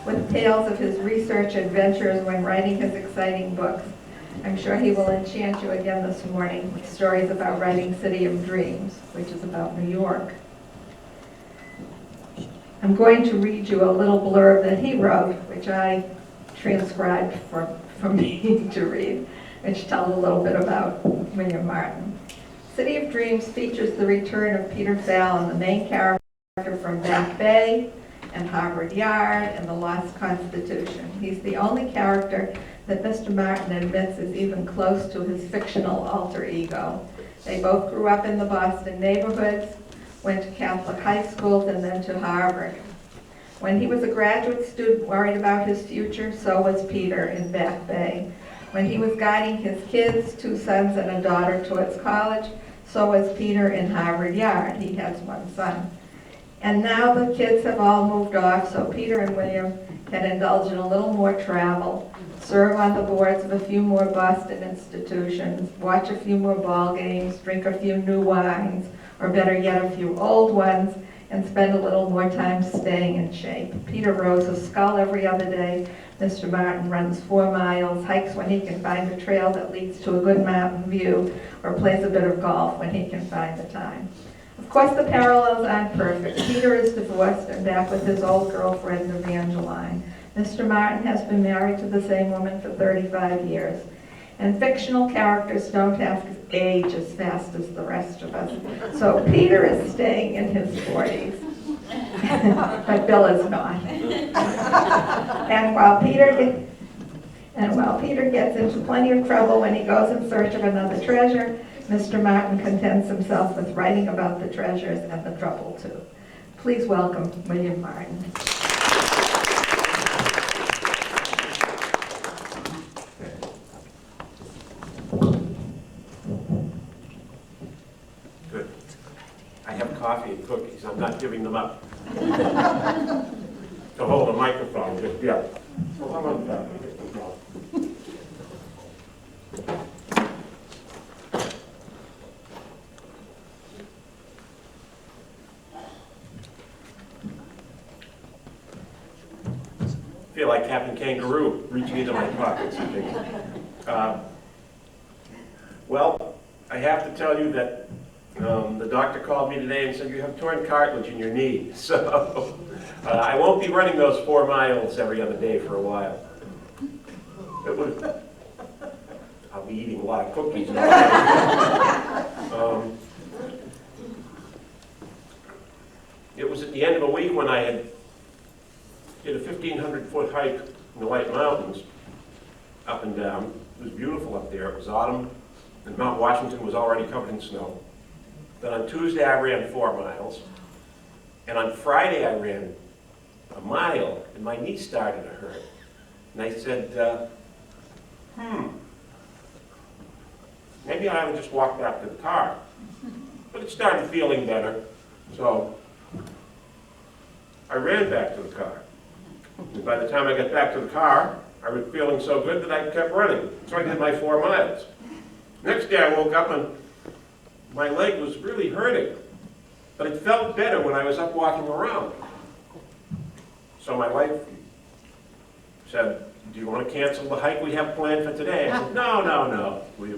with tales of his research adventures when writing his exciting books. I'm sure he will enchant you again this morning with stories about writing City of Dreams, which is about New York. I'm going to read you a little blurb that he wrote, which I transcribed for me to read, which tells a little bit about William Martin. City of Dreams features the return of Peter Fallon, the main character from Back Bay and Harvard Yard and the Lost Constitution. He's the only character that Mr. Martin admits is even close to his fictional alter ego. They both grew up in the Boston neighborhoods, went to Catholic high schools, and then to Harvard. When he was a graduate student worried about his future, so was Peter in Back Bay. When he was guiding his kids, 2 sons and a daughter, towards college, so was Peter in Harvard Yard. He has 1 son. And now the kids have all moved off, so Peter and William can indulge in a little more travel, serve on the boards of a few more Boston institutions, watch a few more ball games, drink a few new wines, or better yet, a few old ones, and spend a little more time staying in shape. Peter rows a scull every other day. Mr. Martin runs 4 miles, hikes when he can find a trail that leads to a good mountain view, or plays a bit of golf when he can find the time. Of course, the parallels aren't perfect. Peter is divorced and back with his old girlfriend, Evangeline. Mr. Martin has been married to the same woman for 35 years. And fictional characters don't have to age as fast as the rest of us. So Peter is staying in his 40s, but Bill is not. And while Peter gets into plenty of trouble when he goes in search of another treasure, Mr. Martin contents himself with writing about the treasures and the trouble too. Please welcome William Martin. Good. I have coffee and cookies. I'm not giving them up. To hold a microphone, just, yeah. Well, how about that? I feel like Captain Kangaroo reaching into my pockets, I think. Well, I have to tell you that the doctor called me today and said you have torn cartilage in your knee. So I won't be running those 4 miles every other day for a while. I'll be eating a lot of cookies now. It was at the end of a week when I had did a 1,500-foot hike in the White Mountains, up and down. It was beautiful up there. It was autumn, and Mount Washington was already covered in snow. Then on Tuesday, I ran 4 miles. And on Friday, I ran a mile, and my knee started to hurt. And I said, maybe I would just walk back to the car. But it started feeling better, so I ran back to the car. And by the time I got back to the car, I was feeling so good that I kept running. So I did my 4 miles. Next day I woke up and my leg was really hurting. But it felt better when I was up walking around. So my wife said, do you want to cancel the hike we have planned for today? I said, no. We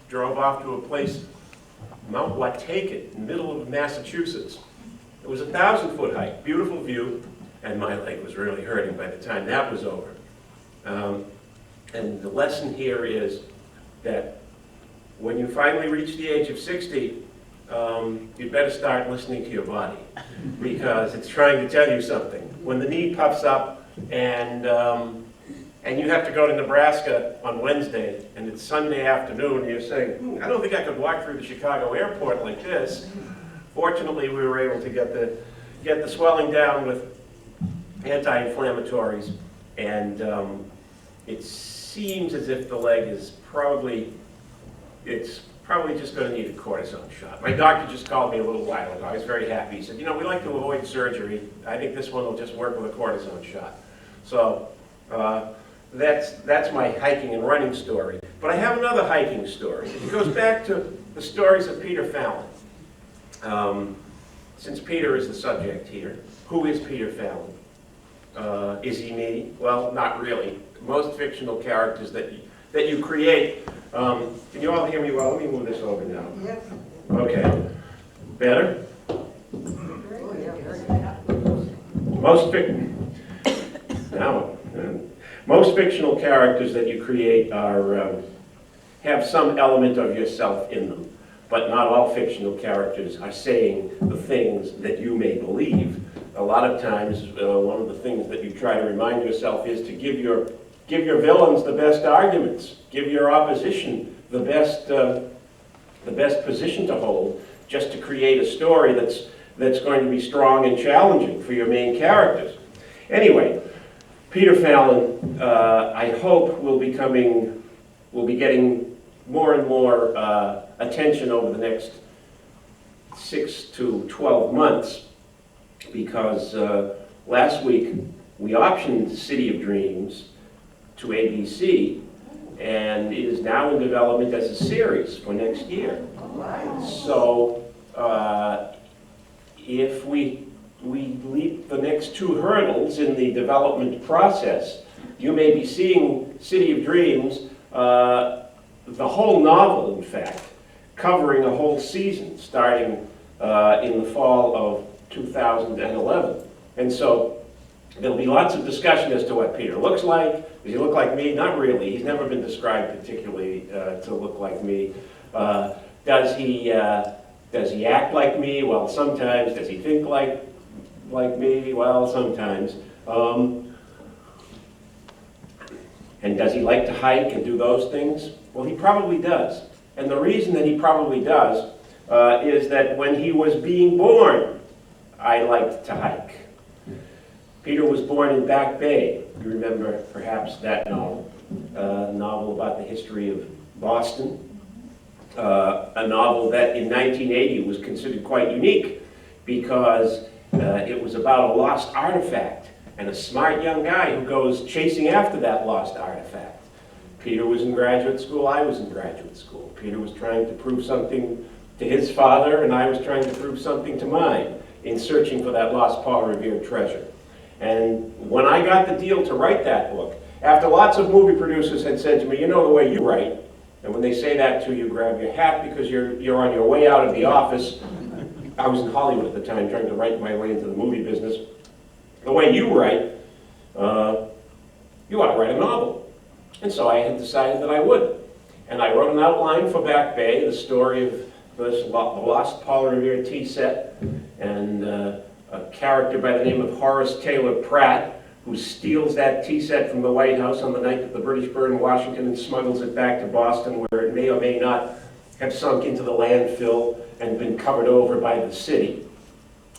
drove off to a place, Mount Wautakit, in the middle of Massachusetts. It was a 1,000-foot hike, beautiful view. And my leg was really hurting by the time that was over. And the lesson here is that when you finally reach the age of 60, you'd better start listening to your body, because it's trying to tell you something. When the knee puffs up and you have to go to Nebraska on Wednesday, and it's Sunday afternoon, and you're saying, I don't think I could walk through the Chicago airport like this. Fortunately, we were able to get the swelling down with anti-inflammatories, and it seems as if the leg is probably just going to need a cortisone shot. My doctor just called me a little while ago. I was very happy. He said, we like to avoid surgery. I think this one will just work with a cortisone shot. So that's my hiking and running story. But I have another hiking story. It goes back to the stories of Peter Fallon. Since Peter is the subject here, who is Peter Fallon? Is he me? Well, not really. Most fictional characters that you create. Can you all hear me well? Let me move this over now. Yes. Okay. Better? Most fictional characters that you create have some element of yourself in them, but not all fictional characters are saying the things that you may believe. A lot of times, one of the things that you try to remind yourself is to give your villains the best arguments, give your opposition the best position to hold, just to create a story that's going to be strong and challenging for your main characters. Anyway, Peter Fallon, I hope will be getting more and more attention over the next 6 to 12 months, because last week we optioned City of Dreams to ABC, and it is now in development as a series for next year. So if we leap the next 2 hurdles in the development process, you may be seeing City of Dreams, the whole novel, in fact, covering a whole season starting in the fall of 2011. And so there'll be lots of discussion as to what Peter looks like. Does he look like me? Not really. He's never been described particularly to look like me. Does he act like me? Well, sometimes. Does he think like me? Well, sometimes. And does he like to hike and do those things? Well, he probably does. And the reason that he probably does is that when he was being born, I liked to hike. Peter was born in Back Bay. You remember perhaps that novel, a novel about the history of Boston. A novel that in 1980 was considered quite unique because it was about a lost artifact and a smart young guy who goes chasing after that lost artifact. Peter was in graduate school, I was in graduate school. Peter was trying to prove something to his father, and I was trying to prove something to mine in searching for that lost Paul Revere treasure. And when I got the deal to write that book, after lots of movie producers had said to me, you know the way you write, and when they say that to you, grab your hat because you're on your way out of the office. I was in Hollywood at the time trying to write my way into the movie business. The way you write, you ought to write a novel. And so I had decided that I would. And I wrote an outline for Back Bay, the story of the lost Paul Revere tea set, and a character by the name of Horace Taylor Pratt, who steals that tea set from the White House on the night that the British burn Washington and smuggles it back to Boston, where it may or may not have sunk into the landfill and been covered over by the city.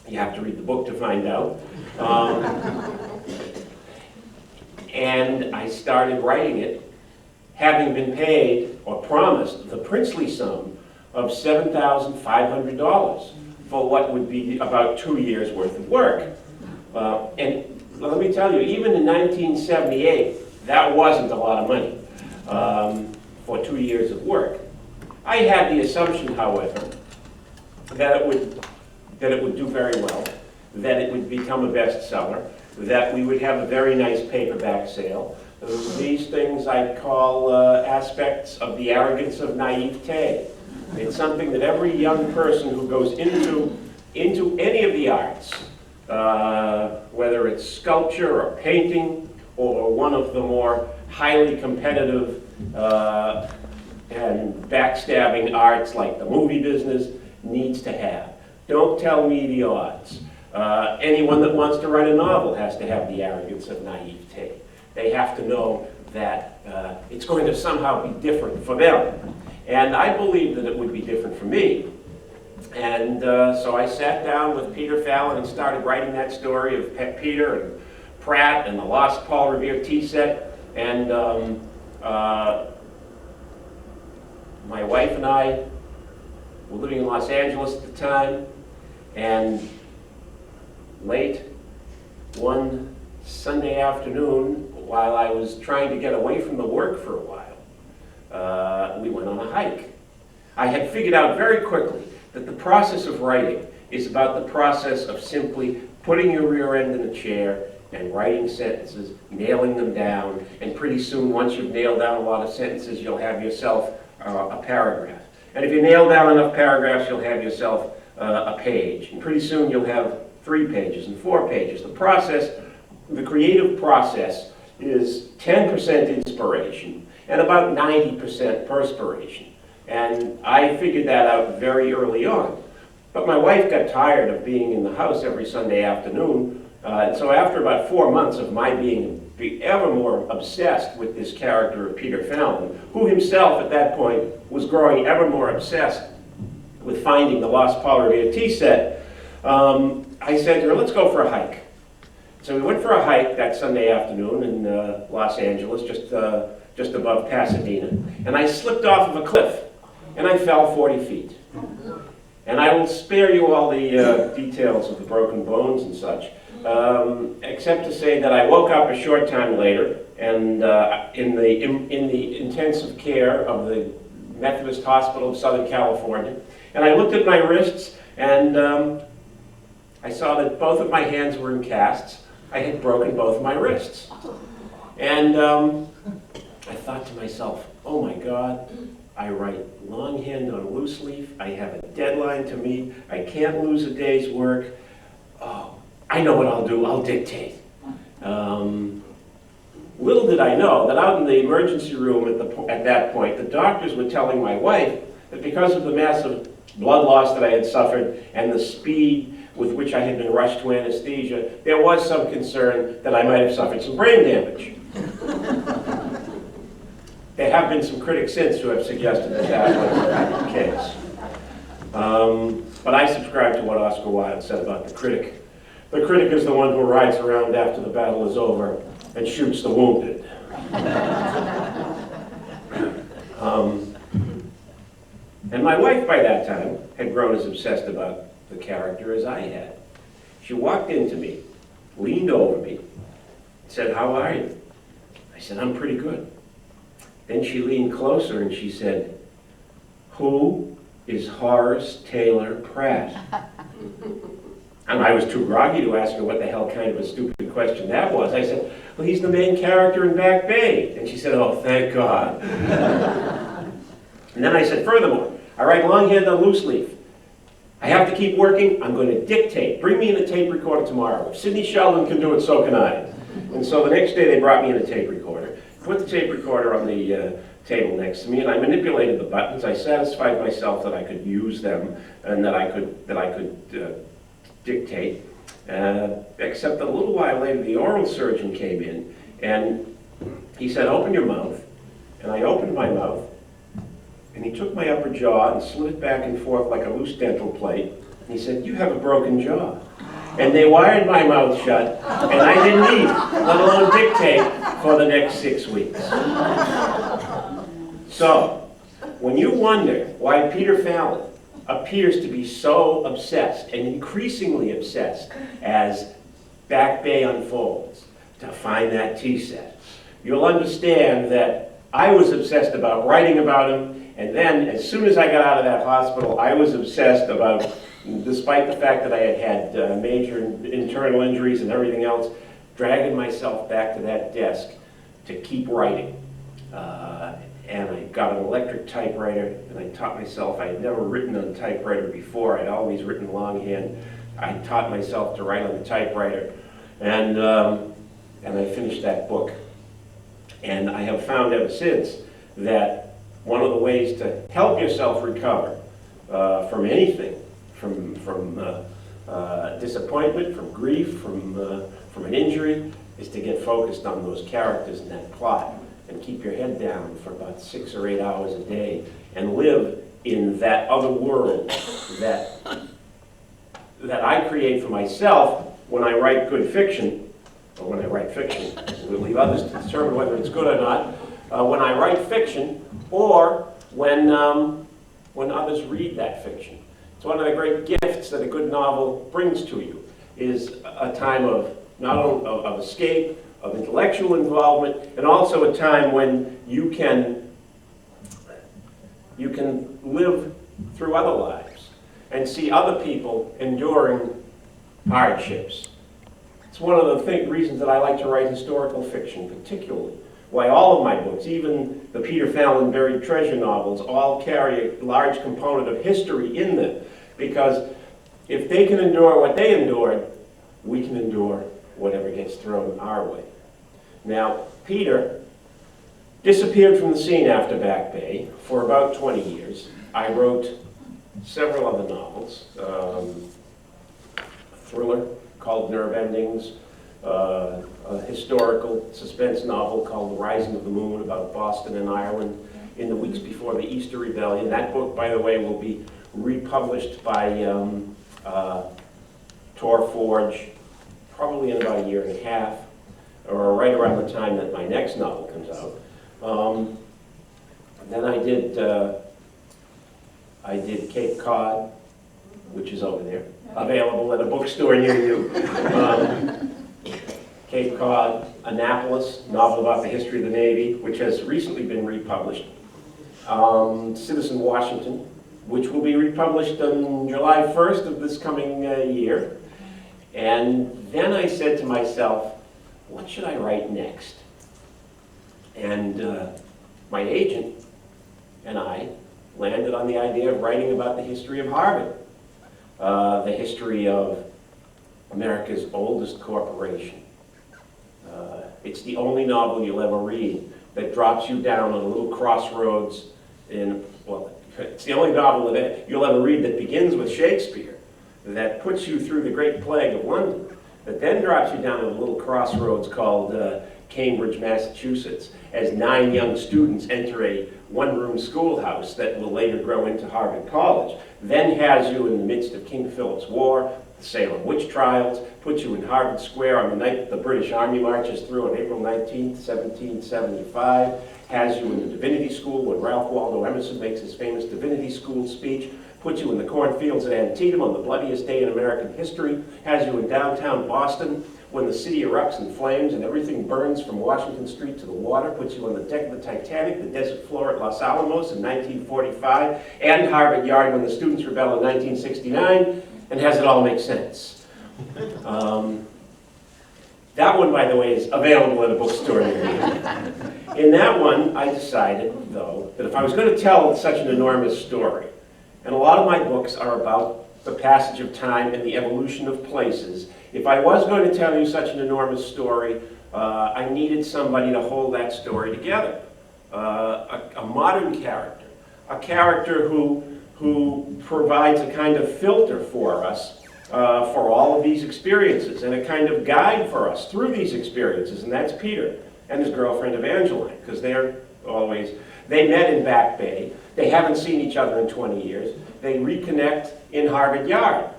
You have to read the book to find out. And I started writing it, having been paid or promised the princely sum of $7,500 for what would be about 2 years worth of work. And let me tell you, even in 1978, that wasn't a lot of money for 2 years of work. I had the assumption, however, that it would do very well, that it would become a bestseller, that we would have a very nice paperback sale. These things I call aspects of the arrogance of naivete. It's something that every young person who goes into any of the arts, whether it's sculpture or painting or one of the more highly competitive and backstabbing arts like the movie business, needs to have. Don't tell me the odds. Anyone that wants to write a novel has to have the arrogance of naivete. They have to know that it's going to somehow be different for them. And I believe that it would be different for me. And so I sat down with Peter Fallon and started writing that story of Peter and Pratt and the lost Paul Revere tea set. And my wife and I were living in Los Angeles at the time, and late one Sunday afternoon, while I was trying to get away from the work for a while, we went on a hike. I had figured out very quickly that the process of writing is about the process of simply putting your rear end in a chair and writing sentences, nailing them down, and pretty soon, once you've nailed down a lot of sentences, you'll have yourself a paragraph. And if you nail down enough paragraphs, you'll have yourself a page. And pretty soon, you'll have 3 pages and 4 pages. The process, the creative process, is 10% inspiration and about 90% perspiration. And I figured that out very early on. But my wife got tired of being in the house every Sunday afternoon, and so after about 4 months of my being ever more obsessed with this character of Peter Fallon, who himself at that point was growing ever more obsessed with finding the lost Paul Revere tea set, I said to her, let's go for a hike. So we went for a hike that Sunday afternoon in Los Angeles, just above Pasadena, and I slipped off of a cliff, and I fell 40 feet. And I will spare you all the details of the broken bones and such, except to say that I woke up a short time later, and in the intensive care of the Methodist Hospital of Southern California, and I looked at my wrists, and I saw that both of my hands were in casts. I had broken both my wrists. And I thought to myself, oh my God, I write longhand on loose leaf, I have a deadline to meet, I can't lose a day's work. Oh, I know what I'll do, I'll dictate. Little did I know that out in the emergency room at that point, the doctors were telling my wife that because of the massive blood loss that I had suffered and the speed with which I had been rushed to anesthesia, there was some concern that I might have suffered some brain damage. There have been some critics since who have suggested that that was the case. But I subscribe to what Oscar Wilde said about the critic. The critic is the one who rides around after the battle is over and shoots the wounded. And my wife by that time had grown as obsessed about the character as I had. She walked into me, leaned over me, said, "How are you?" I said, "I'm pretty good." Then she leaned closer and she said, "Who is Horace Taylor Pratt?" And I was too groggy to ask her what the hell kind of a stupid question that was. I said, "Well, he's the main character in Back Bay." And she said, "Oh, thank God." And then I said, "Furthermore, I write longhand on loose leaf. I have to keep working. I'm going to dictate. Bring me in a tape recorder tomorrow. If Sidney Sheldon can do it, so can I." And so the next day they brought me in a tape recorder, put the tape recorder on the table next to me, and I manipulated the buttons. I satisfied myself that I could use them and that I could dictate. Except that a little while later, the oral surgeon came in, and he said, "Open your mouth." And I opened my mouth, and he took my upper jaw and slid it back and forth like a loose dental plate. And he said, "You have a broken jaw." And they wired my mouth shut, and I didn't eat, let alone dictate, for the next 6 weeks. So, when you wonder why Peter Fallon appears to be so obsessed, and increasingly obsessed, as Back Bay unfolds, to find that tea set, you'll understand that I was obsessed about writing about him, and then, as soon as I got out of that hospital, I was obsessed about, despite the fact that I had had major internal injuries and everything else, dragging myself back to that desk to keep writing. And I got an electric typewriter, and I taught myself, I had never written on a typewriter before, I'd always written longhand. I taught myself to write on the typewriter, and I finished that book. And I have found ever since that one of the ways to help yourself recover from anything, from disappointment, from grief, from an injury, is to get focused on those characters and that plot, and keep your head down for about 6 or 8 hours a day, and live in that other world that I create for myself when I write good fiction, or when I write fiction. We'll leave others to determine whether it's good or not. When I write fiction, or when others read that fiction. It's one of the great gifts that a good novel brings to you, is a time of not only of escape, of intellectual involvement, and also a time when you can live through other lives and see other people enduring hardships. It's one of the reasons that I like to write historical fiction, particularly. Why all of my books, even the Peter Fallon Buried Treasure novels, all carry a large component of history in them. Because if they can endure what they endured, we can endure whatever gets thrown our way. Now, Peter disappeared from the scene after Back Bay for about 20 years. I wrote several other novels, a thriller called Nerve Endings, a historical suspense novel called The Rising of the Moon about Boston and Ireland in the weeks before the Easter Rebellion. That book, by the way, will be republished by Tor Forge probably in about a year and a half, or right around the time that my next novel comes out. Then I did Cape Cod, which is over there, available at a bookstore near you. Cape Cod, Annapolis, novel about the history of the Navy, which has recently been republished. Citizen Washington, which will be republished on July 1st of this coming year. And then I said to myself, what should I write next? And my agent and I landed on the idea of writing about the history of Harvard, the history of America's oldest corporation. It's the only novel you'll ever read that drops you down on a little crossroads it's the only novel that you'll ever read that begins with Shakespeare, that puts you through the Great Plague of London, that then drops you down at a little crossroads called Cambridge, Massachusetts, as 9 young students enter a one-room schoolhouse that will later grow into Harvard College, then has you in the midst of King Philip's War, the Salem witch trials, puts you in Harvard Square on the night that the British Army marches through on April 19th, 1775, has you in the Divinity School when Ralph Waldo Emerson makes his famous Divinity School speech, puts you in the cornfields at Antietam on the bloodiest day in American history, has you in downtown Boston when the city erupts in flames and everything burns from Washington Street to the water, puts you on the deck of the Titanic, the desert floor at Los Alamos in 1945, and Harvard Yard when the students rebel in 1969, and has it all make sense. That one, by the way, is available at a bookstore near you. In that one, I decided, though, that if I was going to tell such an enormous story, and a lot of my books are about the passage of time and the evolution of places, if I was going to tell you such an enormous story, I needed somebody to hold that story together. A modern character, a character who provides a kind of filter for us for all of these experiences and a kind of guide for us through these experiences, and that's Peter and his girlfriend Evangeline, because they met in Back Bay. They haven't seen each other in 20 years. They reconnect in Harvard Yard.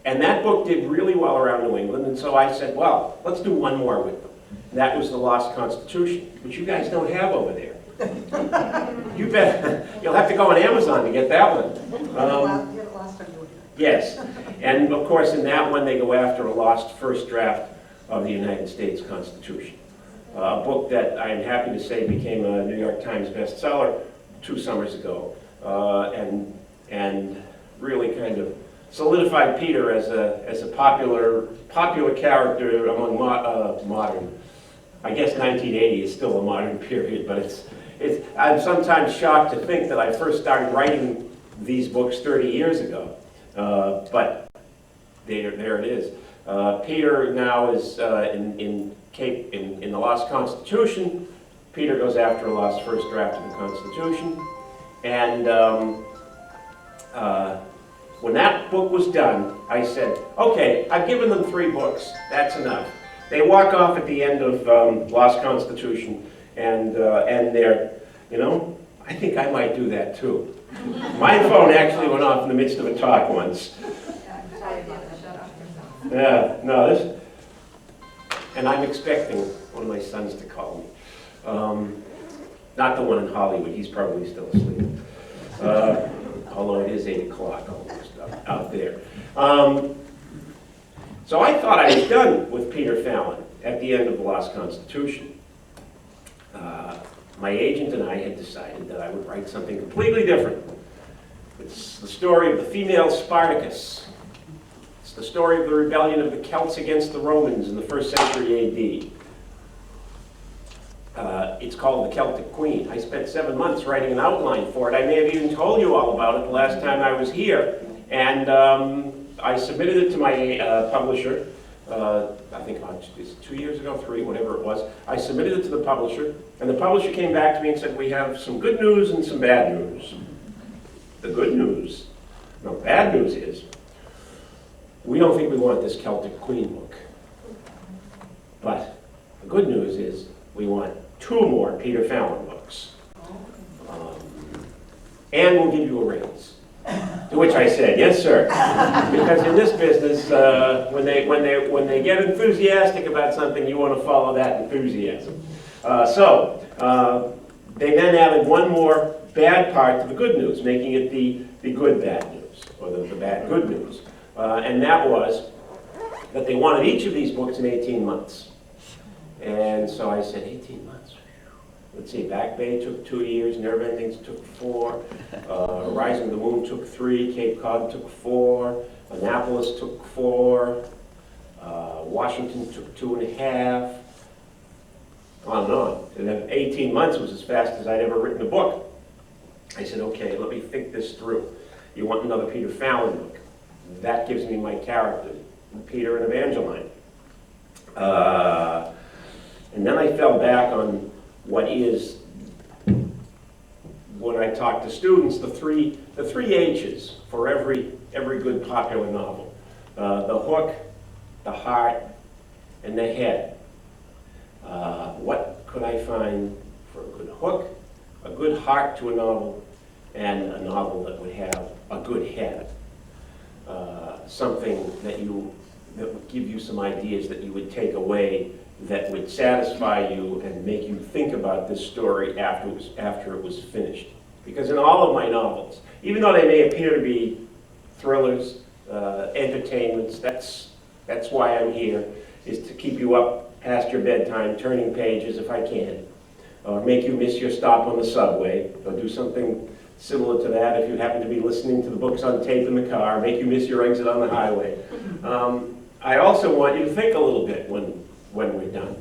And that book did really well around New England, and so I said, well, let's do one more with them. And that was The Lost Constitution, which you guys don't have over there. You bet. You'll have to go on Amazon to get that one. Yes, and of course in that one they go after a lost first draft of the United States Constitution. A book that I am happy to say became a New York Times bestseller 2 summers ago, and really kind of solidified Peter as a popular character among modern. I guess 1980 is still a modern period, but I'm sometimes shocked to think that I first started writing these books 30 years ago. But there it is. Peter now is in The Lost Constitution. Peter goes after a lost first draft of the Constitution. And when that book was done, I said, okay, I've given them 3 books. That's enough. They walk off at the end of Lost Constitution, and they're, I think I might do that too. My phone actually went off in the midst of a talk once. Yeah, no, and I'm expecting one of my sons to call me. Not the one in Hollywood, he's probably still asleep. Although it is 8 o'clock almost out there. So I thought I was done with Peter Fallon at the end of The Lost Constitution. My agent and I had decided that I would write something completely different. It's the story of the female Spartacus. It's the story of the rebellion of the Celts against the Romans in the 1st century AD. It's called The Celtic Queen. I spent 7 months writing an outline for it. I may have even told you all about it the last time I was here. And I submitted it to my publisher, I think about 2 years ago, 3, whatever it was. I submitted it to the publisher, and the publisher came back to me and said, we have some good news and some bad news. The good news, no, bad news is, we don't think we want this Celtic Queen book. But the good news is, we want 2 more Peter Fallon books. And we'll give you a raise. To which I said, yes, sir. Because in this business, when they get enthusiastic about something, you want to follow that enthusiasm. They then added one more bad part to the good news, making it the good bad news, or the bad good news. And that was that they wanted each of these books in 18 months. And so I said, 18 months? Let's see, Back Bay took 2 years, Nerve Endings took 4, Rising of the Moon took 3, Cape Cod took 4, Annapolis took 4, Washington took 2.5, on and on. And then 18 months was as fast as I'd ever written a book. I said, okay, let me think this through. You want another Peter Fallon book? That gives me my character, Peter and Evangeline. And then I fell back on what is, when I talk to students, the three H's for every good popular novel. The hook, the heart, and the head. What could I find for a good hook, a good heart to a novel, and a novel that would have a good head? Something that would give you some ideas that you would take away, that would satisfy you and make you think about this story after it was finished. Because in all of my novels, even though they may appear to be thrillers, entertainments, that's why I'm here, is to keep you up past your bedtime, turning pages if I can, or make you miss your stop on the subway, or do something similar to that if you happen to be listening to the books on tape in the car, make you miss your exit on the highway. I also want you to think a little bit when we're done.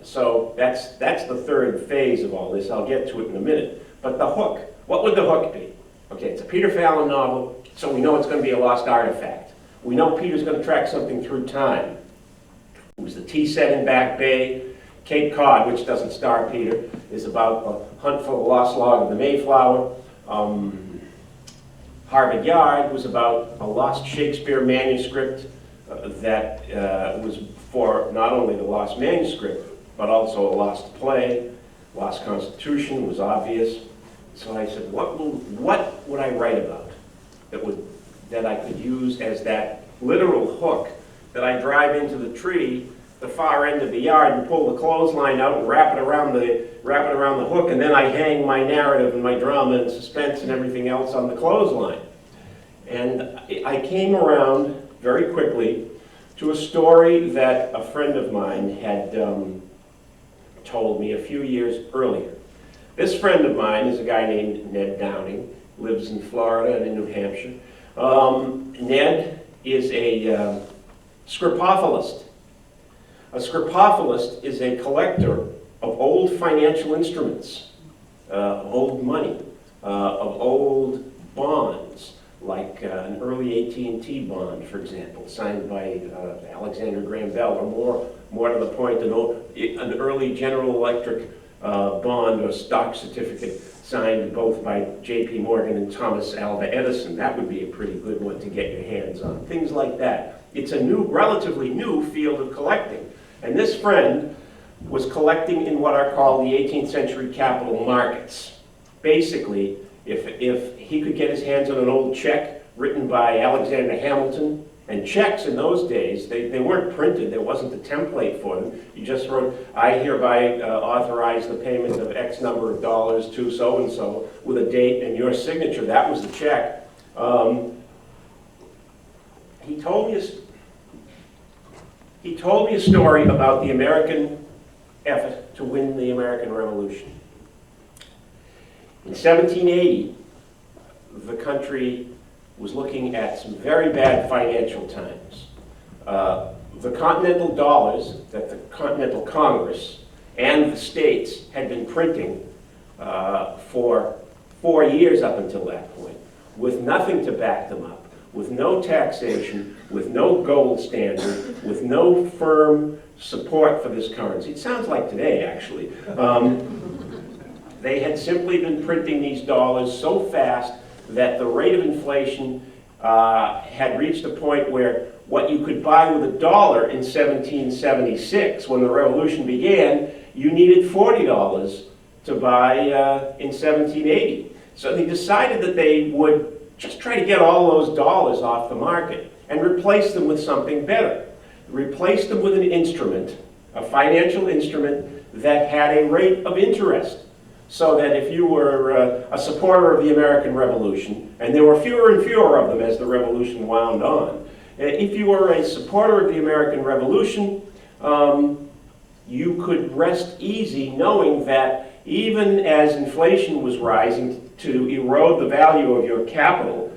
So that's the third phase of all this. I'll get to it in a minute. But the hook, what would the hook be? Okay, it's a Peter Fallon novel, so we know it's going to be a lost artifact. We know Peter's going to track something through time. It was the tea set in Back Bay. Cape Cod, which doesn't star Peter, is about a hunt for the lost log of the Mayflower. Harvard Yard was about a lost Shakespeare manuscript that was for not only the lost manuscript, but also a lost play. Lost Constitution was obvious. So I said, what would I write about that I could use as that literal hook that I drive into the tree, the far end of the yard, and pull the clothesline out and wrap it around the hook, and then I hang my narrative and my drama and suspense and everything else on the clothesline. And I came around very quickly to a story that a friend of mine had told me a few years earlier. This friend of mine is a guy named Ned Downing, lives in Florida and in New Hampshire. Ned is a scripophilist. A scripophilist is a collector of old financial instruments, old money, of old bonds, like an early AT&T bond, for example, signed by Alexander Graham Bell, or more to the point, an early General Electric bond or stock certificate signed both by J.P. Morgan and Thomas Alva Edison. That would be a pretty good one to get your hands on. Things like that. It's a relatively new field of collecting. And this friend was collecting in what are called the 18th century capital markets. Basically, if he could get his hands on an old check written by Alexander Hamilton, and checks in those days, they weren't printed, there wasn't a template for them. You just wrote, I hereby authorize the payment of X number of dollars to so-and-so with a date and your signature. That was the check. He told me a story about the American effort to win the American Revolution. In 1780, the country was looking at some very bad financial times. The Continental dollars that the Continental Congress and the states had been printing for 4 years up until that point, with nothing to back them up, with no taxation, with no gold standard, with no firm support for this currency. It sounds like today, actually. They had simply been printing these dollars so fast that the rate of inflation had reached a point where what you could buy with $1 in 1776, when the revolution began, you needed $40 to buy in 1780. So they decided that they would just try to get all those dollars off the market and replace them with something better. Replace them with an instrument, a financial instrument that had a rate of interest. So that if you were a supporter of the American Revolution, and there were fewer and fewer of them as the revolution wound on, if you were a supporter of the American Revolution, you could rest easy knowing that even as inflation was rising to erode the value of your capital,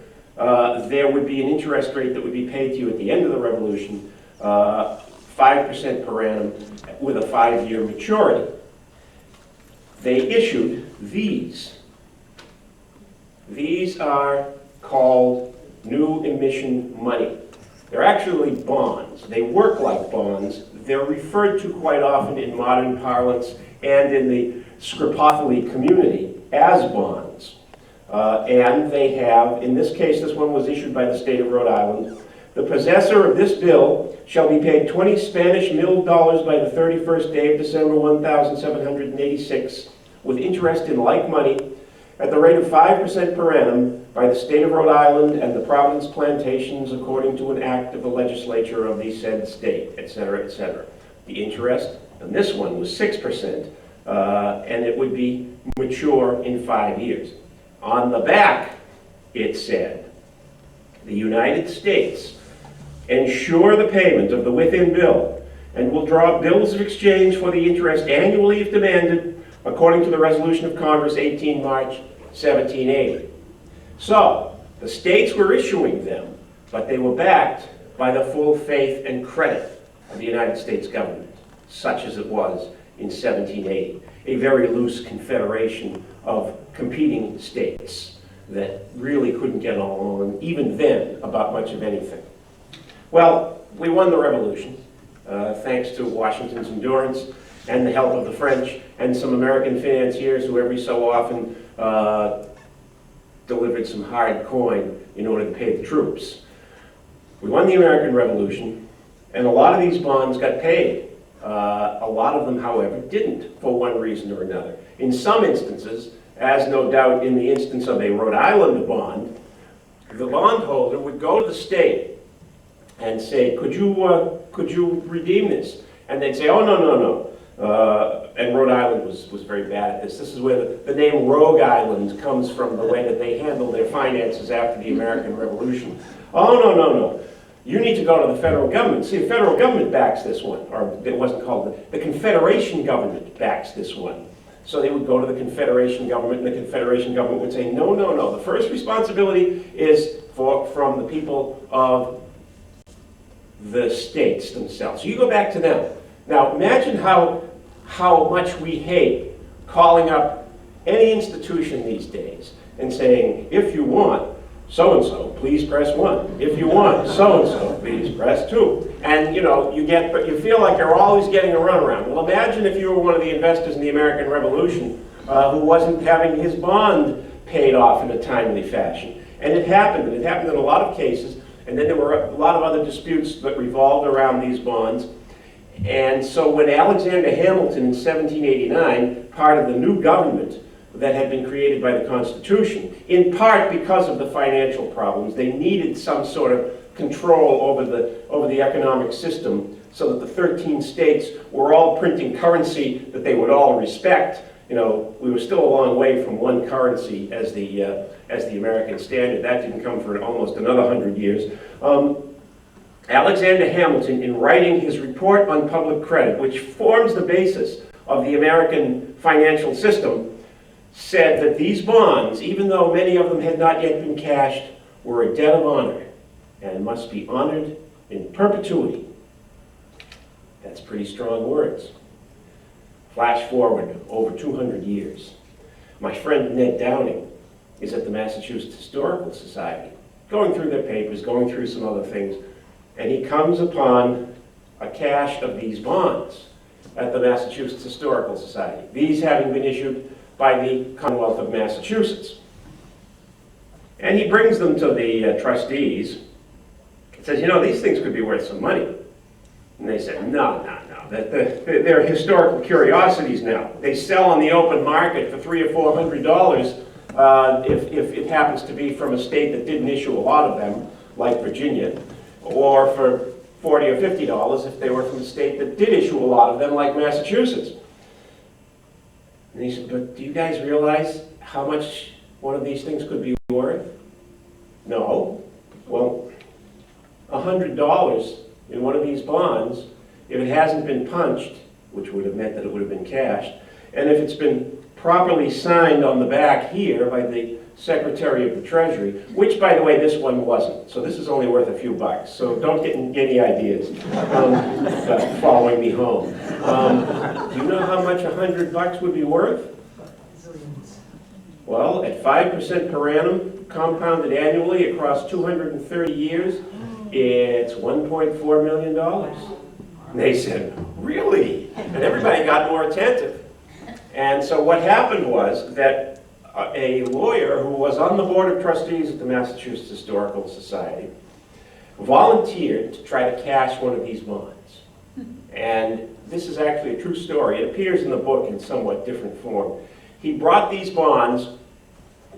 there would be an interest rate that would be paid to you at the end of the revolution, 5% per annum with a 5-year maturity. They issued these. These are called new emission money. They're actually bonds. They work like bonds. They're referred to quite often in modern parlance and in the Scripophily community as bonds. And they have, in this case, this one was issued by the state of Rhode Island. The possessor of this bill shall be paid 20 Spanish milled dollars by the 31st day of December 1786, with interest in like money at the rate of 5% per annum by the state of Rhode Island and the Providence plantations according to an act of the legislature of the said state, etc., etc. The interest on this one was 6%, and it would be mature in 5 years. On the back, it said, the United States ensure the payment of the within bill and will draw bills of exchange for the interest annually if demanded according to the resolution of Congress 18 March 1780. So, the states were issuing them, but they were backed by the full faith and credit of the United States government, such as it was in 1780, a very loose confederation of competing states that really couldn't get along, even then, about much of anything. Well, we won the revolution, thanks to Washington's endurance and the help of the French and some American financiers who every so often delivered some hard coin in order to pay the troops. We won the American Revolution, and a lot of these bonds got paid. A lot of them, however, didn't, for one reason or another. In some instances, as no doubt in the instance of a Rhode Island bond, the bondholder would go to the state and say, could you redeem this? And they'd say, oh, no, no, no. And Rhode Island was very bad at this. This is where the name Rogue Island comes from, the way that they handled their finances after the American Revolution. Oh, no, no, no. You need to go to the federal government. See, the federal government backs this one, or it wasn't called, the Confederation government backs this one. So they would go to the Confederation government, and the Confederation government would say, no, no, no. The first responsibility is from the people of the states themselves. So you go back to them. Now, imagine how much we hate calling up any institution these days and saying, if you want so-and-so, please press 1. If you want so-and-so, please press 2. And, you know, but you feel like you're always getting a runaround. Well, imagine if you were one of the investors in the American Revolution who wasn't having his bond paid off in a timely fashion. And it happened in a lot of cases. And then there were a lot of other disputes that revolved around these bonds. And so when Alexander Hamilton in 1789, part of the new government that had been created by the Constitution, in part because of the financial problems, they needed some sort of control over the economic system so that the 13 states were all printing currency that they would all respect. You know, we were still a long way from one currency as the American standard. That didn't come for almost another 100 years. Alexander Hamilton, in writing his report on public credit, which forms the basis of the American financial system, said that these bonds, even though many of them had not yet been cashed, were a debt of honor and must be honored in perpetuity. That's pretty strong words. Flash forward over 200 years. My friend Ned Downing is at the Massachusetts Historical Society, going through their papers, going through some other things, and he comes upon a cache of these bonds at the Massachusetts Historical Society, these having been issued by the Commonwealth of Massachusetts. And he brings them to the trustees and says, you know, these things could be worth some money. And they said, no, they're historical curiosities now. They sell on the open market for $300 or $400 if it happens to be from a state that didn't issue a lot of them, like Virginia, or for $40 or $50 if they were from a state that did issue a lot of them, like Massachusetts. And he said, but do you guys realize how much one of these things could be worth? No. Well, $100 in one of these bonds, if it hasn't been punched, which would have meant that it would have been cashed, and if it's been properly signed on the back here by the Secretary of the Treasury, which, by the way, this one wasn't. So this is only worth a few bucks. So don't get any ideas following me home. Do you know how much $100 would be worth? Well, at 5% per annum, compounded annually across 230 years, it's $1.4 million. And they said, really? And everybody got more attentive. And so what happened was that a lawyer who was on the board of trustees at the Massachusetts Historical Society volunteered to try to cash one of these bonds. And this is actually a true story. It appears in the book in somewhat different form. He brought these bonds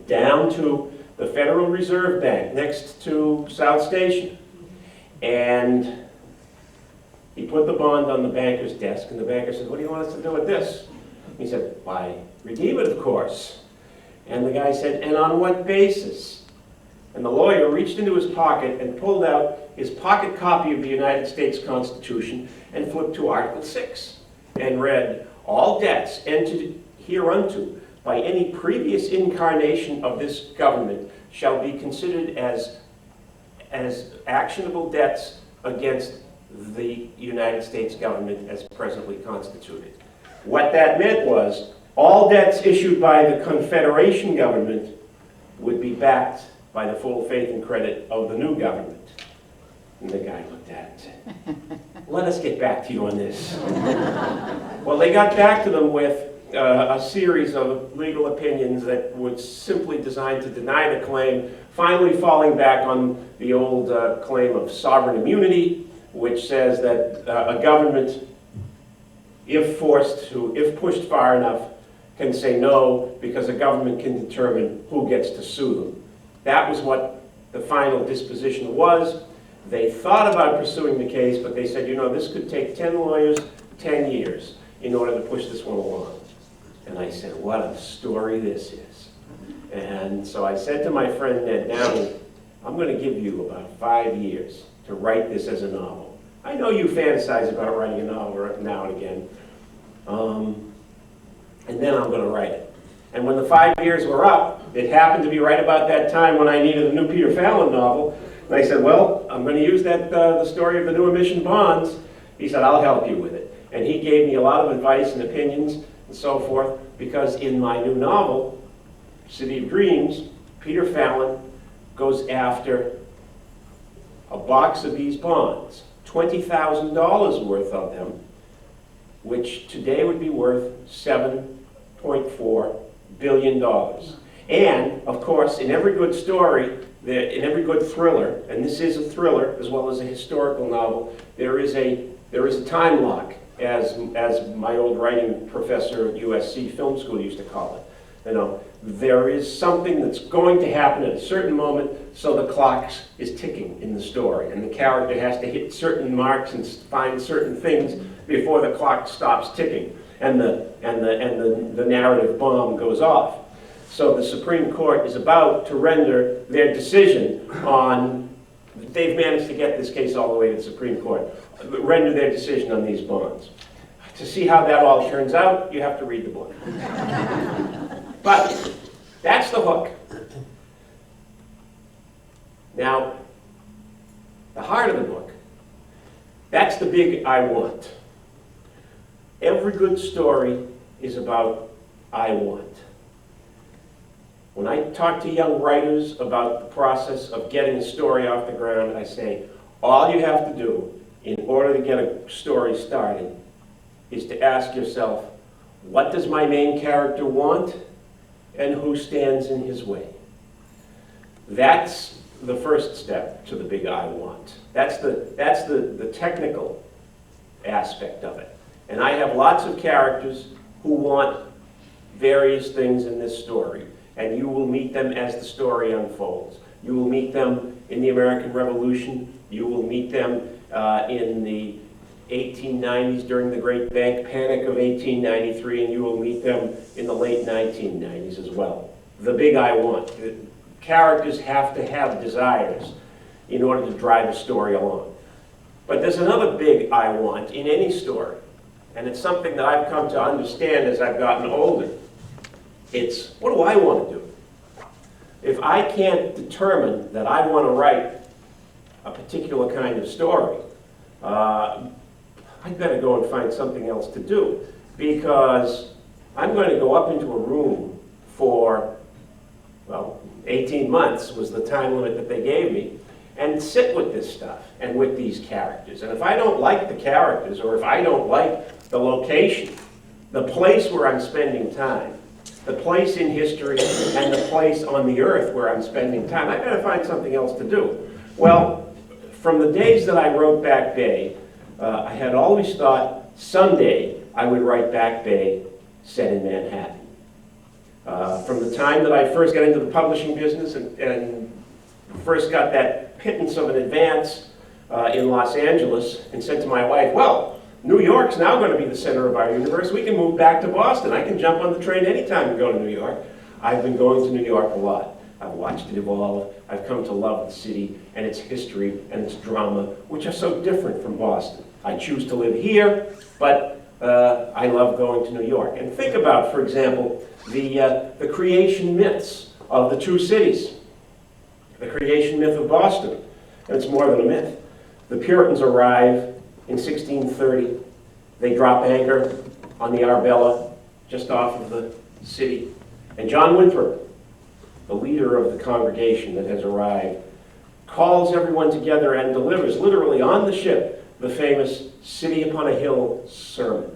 down to the Federal Reserve Bank next to South Station. And he put the bond on the banker's desk, and the banker said, what do you want us to do with this? He said, why, redeem it, of course. And the guy said, and on what basis? And the lawyer reached into his pocket and pulled out his pocket copy of the United States Constitution and flipped to Article 6 and read, all debts entered hereunto by any previous incarnation of this government shall be considered as actionable debts against the United States government as presently constituted. What that meant was all debts issued by the Confederation government would be backed by the full faith and credit of the new government. And the guy looked at it and said, let us get back to you on this. Well, they got back to them with a series of legal opinions that were simply designed to deny the claim, finally falling back on the old claim of sovereign immunity, which says that a government, if pushed far enough, can say no, because a government can determine who gets to sue them. That was what the final disposition was. They thought about pursuing the case, but they said, you know, this could take 10 lawyers, 10 years in order to push this one along. And I said, what a story this is. And so I said to my friend Ned Downing, I'm going to give you about 5 years to write this as a novel. I know you fantasize about writing a novel now and again. And then I'm going to write it. And when the 5 years were up, it happened to be right about that time when I needed a new Peter Fallon novel. And I said, well, I'm going to use that the story of the new emission bonds. He said, I'll help you with it. And he gave me a lot of advice and opinions and so forth, because in my new novel, City of Dreams, Peter Fallon goes after a box of these bonds, $20,000 worth of them, which today would be worth $7.4 billion. And, of course, in every good story, in every good thriller, and this is a thriller as well as a historical novel, there is a time lock, as my old writing professor at USC Film School used to call it. You know, there is something that's going to happen at a certain moment, so the clock is ticking in the story, and the character has to hit certain marks and find certain things before the clock stops ticking, and the narrative bomb goes off. So the Supreme Court is about to render their decision on, they've managed to get this case all the way to the Supreme Court, render their decision on these bonds. To see how that all turns out, you have to read the book. But that's the hook. Now, the heart of the book, that's the big I want. Every good story is about I want. When I talk to young writers about the process of getting a story off the ground, I say, all you have to do in order to get a story started is to ask yourself, what does my main character want, and who stands in his way? That's the first step to the big I want. That's the technical aspect of it. And I have lots of characters who want various things in this story, and you will meet them as the story unfolds. You will meet them in the American Revolution. You will meet them in the 1890s during the Great Bank Panic of 1893, and you will meet them in the late 1990s as well. The big I want. The characters have to have desires in order to drive a story along. But there's another big I want in any story, and it's something that I've come to understand as I've gotten older. It's, what do I want to do? If I can't determine that I want to write a particular kind of story, I'd better go and find something else to do, because I'm going to go up into a room for, well, 18 months was the time limit that they gave me, and sit with this stuff and with these characters. And if I don't like the characters, or if I don't like the location, the place where I'm spending time, the place in history and the place on the earth where I'm spending time, I better find something else to do. Well, from the days that I wrote Back Bay, I had always thought someday I would write Back Bay set in Manhattan. From the time that I first got into the publishing business and first got that pittance of an advance in Los Angeles and said to my wife, well, New York's now going to be the center of our universe. We can move back to Boston. I can jump on the train anytime and go to New York. I've been going to New York a lot. I've watched it evolve. I've come to love the city and its history and its drama, which are so different from Boston. I choose to live here, but I love going to New York. And think about, for example, the creation myths of the two cities. The creation myth of Boston, and it's more than a myth. The Puritans arrive in 1630. They drop anchor on the Arbella, just off of the city. And John Winthrop, the leader of the congregation that has arrived, calls everyone together and delivers, literally on the ship, the famous City Upon a Hill sermon.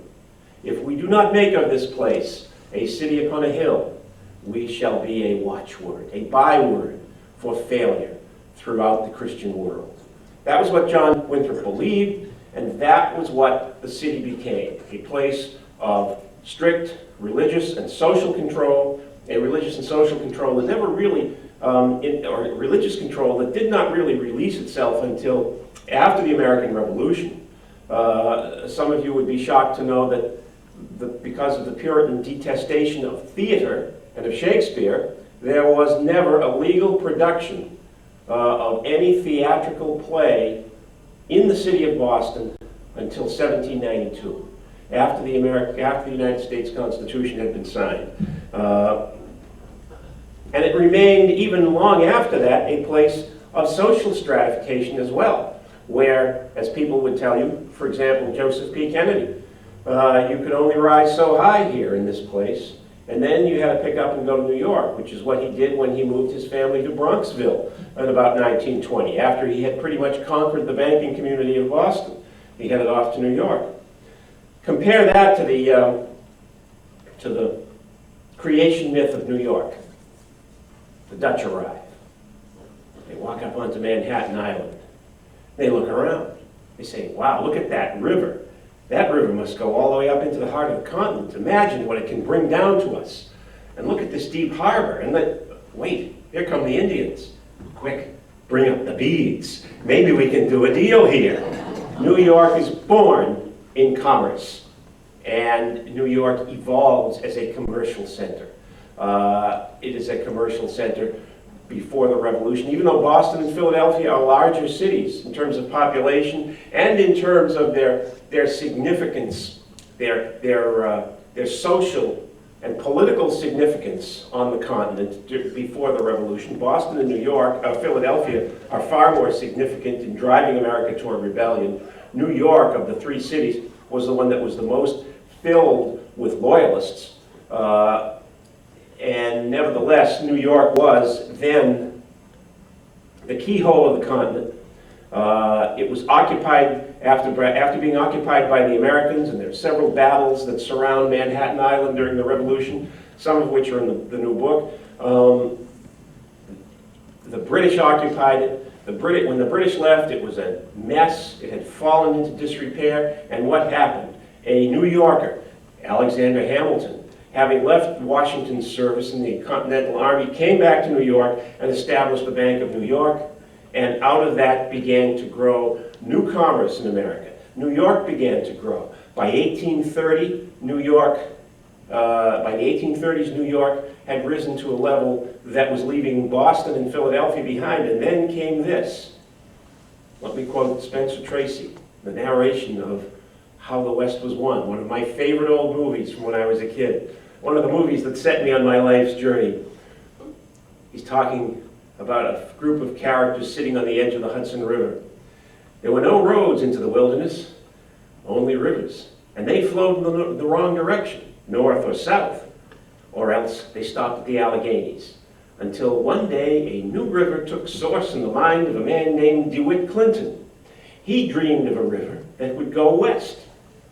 If we do not make of this place a city upon a hill, we shall be a watchword, a byword for failure throughout the Christian world. That was what John Winthrop believed, and that was what the city became, a place of strict religious and social control, a religious and social control that never really, or religious control that did not really release itself until after the American Revolution. Some of you would be shocked to know that because of the Puritan detestation of theater and of Shakespeare, there was never a legal production of any theatrical play in the city of Boston until 1792, after the United States Constitution had been signed. And it remained, even long after that, a place of social stratification as well, where, as people would tell you, for example, Joseph P. Kennedy, you could only rise so high here in this place, and then you had to pick up and go to New York, which is what he did when he moved his family to Bronxville in about 1920, after he had pretty much conquered the banking community of Boston. He headed off to New York. Compare that to the creation myth of New York. The Dutch arrive. They walk up onto Manhattan Island. They look around. They say, wow, look at that river. That river must go all the way up into the heart of the continent. Imagine what it can bring down to us. And look at this deep harbor. And then, wait, here come the Indians. Quick, bring up the beads. Maybe we can do a deal here. New York is born in commerce. And New York evolves as a commercial center. It is a commercial center before the Revolution, even though Boston and Philadelphia are larger cities in terms of population and in terms of their significance, their social and political significance on the continent before the Revolution. Boston and New York, Philadelphia are far more significant in driving America toward rebellion. New York, of the three cities, was the one that was the most filled with loyalists. And nevertheless, New York was then the keyhole of the continent. It was occupied after being occupied by the Americans, and there are several battles that surround Manhattan Island during the Revolution, some of which are in the new book. The British occupied it. When the British left, it was a mess. It had fallen into disrepair. And what happened? A New Yorker, Alexander Hamilton, having left Washington's service in the Continental Army, came back to New York and established the Bank of New York. And out of that began to grow new commerce in America. New York began to grow. By 1830, by the 1830s, New York had risen to a level that was leaving Boston and Philadelphia behind. And then came this. Let me quote Spencer Tracy, the narration of How the West Was Won, one of my favorite old movies from when I was a kid. One of the movies that set me on my life's journey. He's talking about a group of characters sitting on the edge of the Hudson River. There were no roads into the wilderness, only rivers. And they flowed in the wrong direction, north or south, or else they stopped at the Alleghenies. Until one day, a new river took source in the mind of a man named DeWitt Clinton. He dreamed of a river that would go west.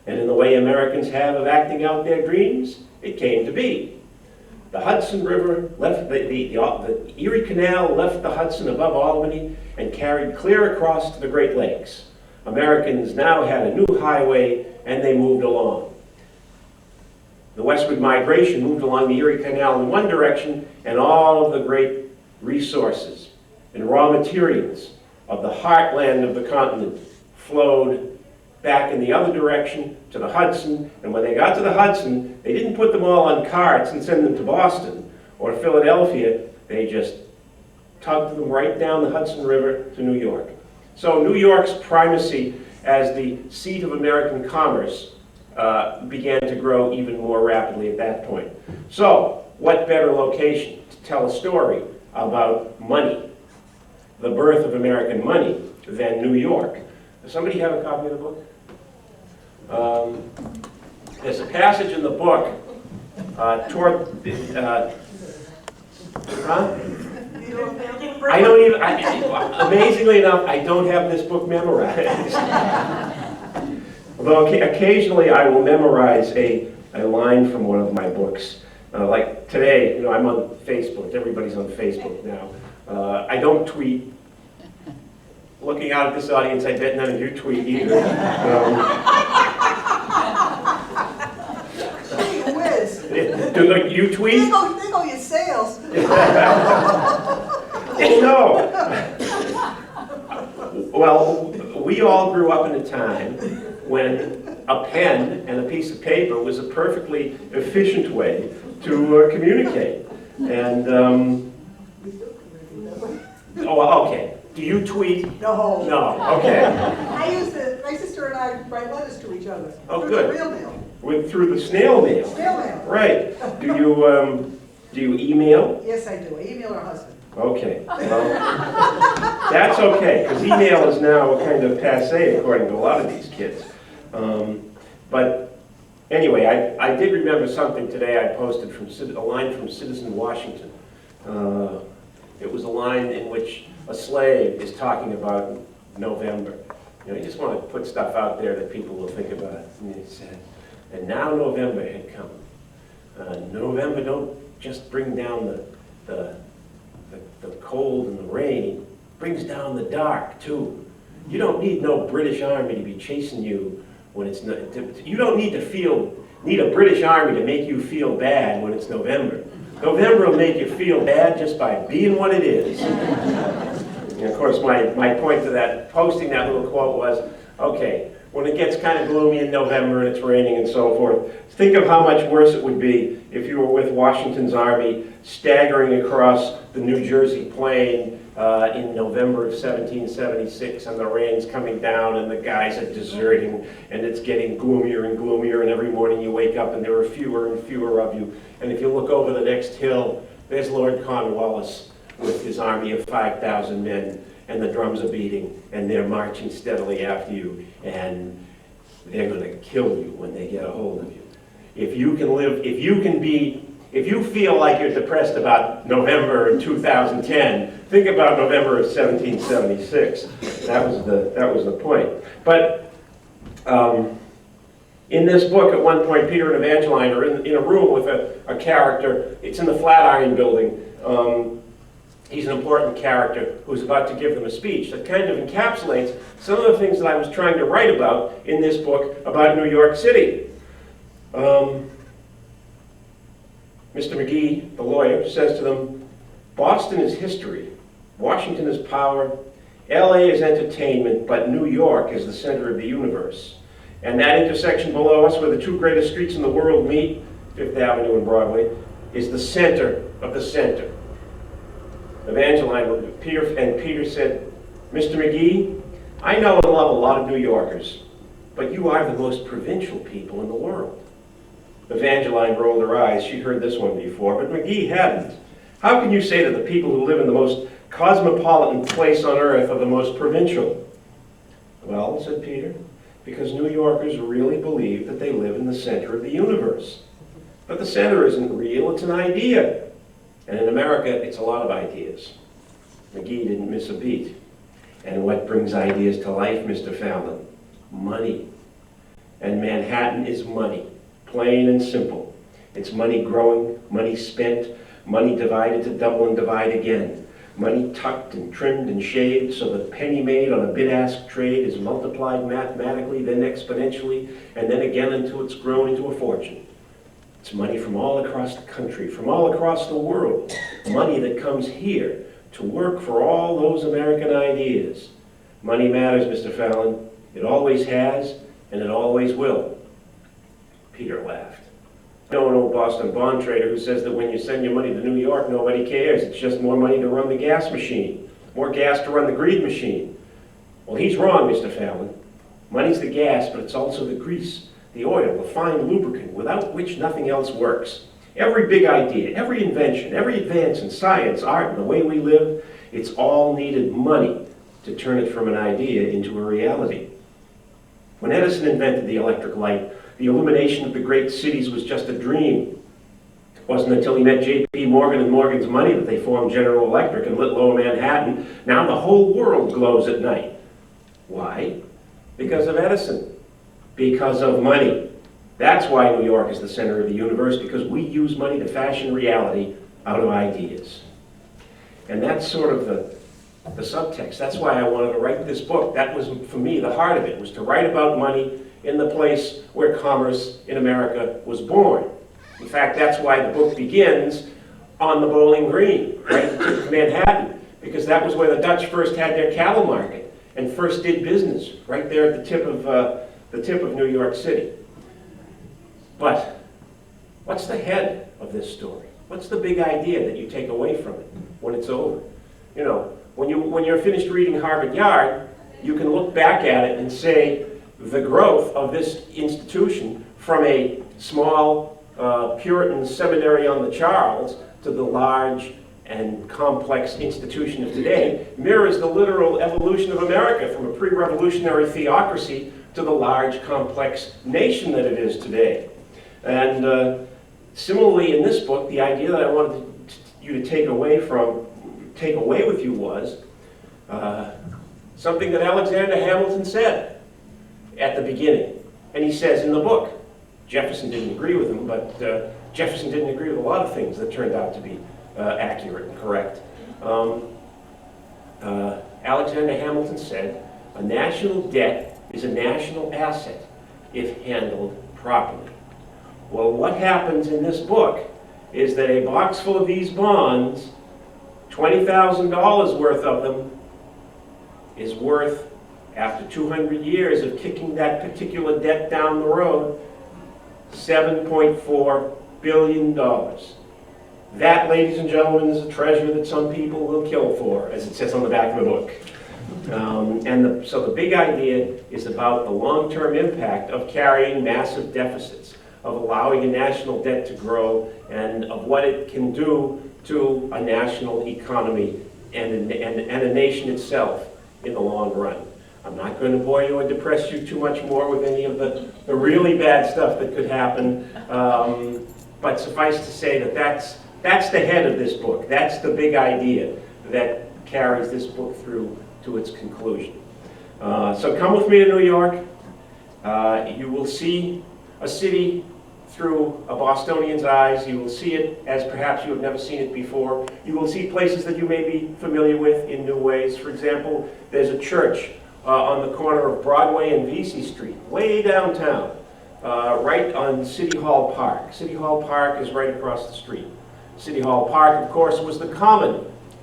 And in the way Americans have of acting out their dreams, it came to be. The Hudson River left, the Erie Canal left the Hudson above Albany and carried clear across to the Great Lakes. Americans now had a new highway and they moved along. The westward migration moved along the Erie Canal in one direction, and all of the great resources and raw materials of the heartland of the continent flowed back in the other direction to the Hudson. And when they got to the Hudson, they didn't put them all on carts and send them to Boston or Philadelphia. They just tugged them right down the Hudson River to New York. So New York's primacy as the seat of American commerce began to grow even more rapidly at that point. So what better location to tell a story about money, the birth of American money, than New York? Does somebody have a copy of the book? There's a passage in the book toward I don't even, amazingly enough, I don't have this book memorized. Although occasionally I will memorize a line from one of my books. Like today, you know, I'm on Facebook. Everybody's on Facebook now. I don't tweet. Looking out at this audience, I bet none of you tweet either. Gee whiz. Do you tweet? They go your sales. No. Well, we all grew up in a time when a pen and a piece of paper was a perfectly efficient way to communicate. And, oh, okay. Do you tweet? No. No, okay. My sister and I write letters to each other. Oh, through good. the real mail. Through the snail mail? Snail mail. Right. Do you email? Yes, I do. I email her husband. Okay. Well, that's okay, because email is now kind of passé according to a lot of these kids. But anyway, I did remember something today I posted from a line from Citizen Washington. It was a line in which a slave is talking about November. You know, you just want to put stuff out there that people will think about. And it said, and now November had come. November don't just bring down the cold and the rain, it brings down the dark too. You don't need no British army to be chasing you when it's not, you don't need a British army to make you feel bad when it's November. November will make you feel bad just by being what it is. And of course, my point to that, posting that little quote was, okay, when it gets kind of gloomy in November and it's raining and so forth, think of how much worse it would be if you were with Washington's army staggering across the New Jersey plain in November of 1776, and the rain's coming down, and the guys are deserting, and it's getting gloomier and gloomier, and every morning you wake up and there are fewer and fewer of you. And if you look over the next hill, there's Lord Cornwallis with his army of 5,000 men, and the drums are beating, and they're marching steadily after you, and they're going to kill you when they get a hold of you. If you can live, if you feel like you're depressed about November of 2010, think about November of 1776. That was the point. But in this book, at one point, Peter and Evangeline are in a room with a character. It's in the Flatiron Building. He's an important character who's about to give them a speech that kind of encapsulates some of the things that I was trying to write about in this book about New York City. Mr. McGee, the lawyer, says to them, "Boston is history, Washington is power, LA is entertainment, but New York is the center of the universe. And that intersection below us, where the two greatest streets in the world meet, Fifth Avenue and Broadway, is the center of the center." Evangeline, Peter said, "Mr. McGee, I know and love a lot of New Yorkers, but you are the most provincial people in the world." Evangeline rolled her eyes. She'd heard this one before, but McGee hadn't. "How can you say that the people who live in the most cosmopolitan place on earth are the most provincial?" "Well," said Peter, "because New Yorkers really believe that they live in the center of the universe. But the center isn't real, it's an idea. And in America, it's a lot of ideas." McGee didn't miss a beat. "And what brings ideas to life, Mr. Fallon? Money. And Manhattan is money, plain and simple. It's money growing, money spent, money divided to double and divide again. Money tucked and trimmed and shaved so the penny made on a bid-ask trade is multiplied mathematically, then exponentially, and then again until it's grown into a fortune. It's money from all across the country, from all across the world. Money that comes here to work for all those American ideas. Money matters, Mr. Fallon. It always has, and it always will." Peter laughed. "I know an old Boston bond trader who says that when you send your money to New York, nobody cares. It's just more money to run the gas machine, more gas to run the greed machine." Well, he's wrong, Mr. Fallon. Money's the gas, but it's also the grease, the oil, the fine lubricant, without which nothing else works. Every big idea, every invention, every advance in science, art, and the way we live, it's all needed money to turn it from an idea into a reality. When Edison invented the electric light, the illumination of the great cities was just a dream. It wasn't until he met J.P. Morgan and Morgan's Money that they formed General Electric and lit Lower Manhattan. Now the whole world glows at night. Why? Because of Edison. Because of money. That's why New York is the center of the universe, because we use money to fashion reality out of ideas. And that's sort of the subtext. That's why I wanted to write this book. That was, for me, the heart of it, was to write about money in the place where commerce in America was born. In fact, that's why the book begins on the Bowling Green, right at the tip of Manhattan, because that was where the Dutch first had their cattle market and first did business, right there at the tip of New York City. But what's the head of this story? What's the big idea that you take away from it when it's over? You know, when you're finished reading Harvard Yard, you can look back at it and say the growth of this institution from a small Puritan seminary on the Charles to the large and complex institution of today mirrors the literal evolution of America from a pre-revolutionary theocracy to the large, complex nation that it is today. And similarly, in this book, the idea that I wanted you to take away with you was something that Alexander Hamilton said at the beginning. And he says in the book, Jefferson didn't agree with him, but Jefferson didn't agree with a lot of things that turned out to be accurate and correct. Alexander Hamilton said, "A national debt is a national asset if handled properly." Well, what happens in this book is that a box full of these bonds, $20,000 worth of them, is worth, after 200 years of kicking that particular debt down the road, $7.4 billion. That, ladies and gentlemen, is a treasure that some people will kill for, as it says on the back of the book. So the big idea is about the long-term impact of carrying massive deficits, of allowing a national debt to grow, and of what it can do to a national economy and a nation itself in the long run. I'm not going to bore you or depress you too much more with any of the really bad stuff that could happen, but suffice to say that that's the head of this book. That's the big idea that carries this book through to its conclusion. So come with me to New York. You will see a city through a Bostonian's eyes. You will see it as perhaps you have never seen it before. You will see places that you may be familiar with in new ways. For example, there's a church on the corner of Broadway and Vesey Street, way downtown, right on City Hall Park. City Hall Park is right across the street. City Hall Park, of course, was the Common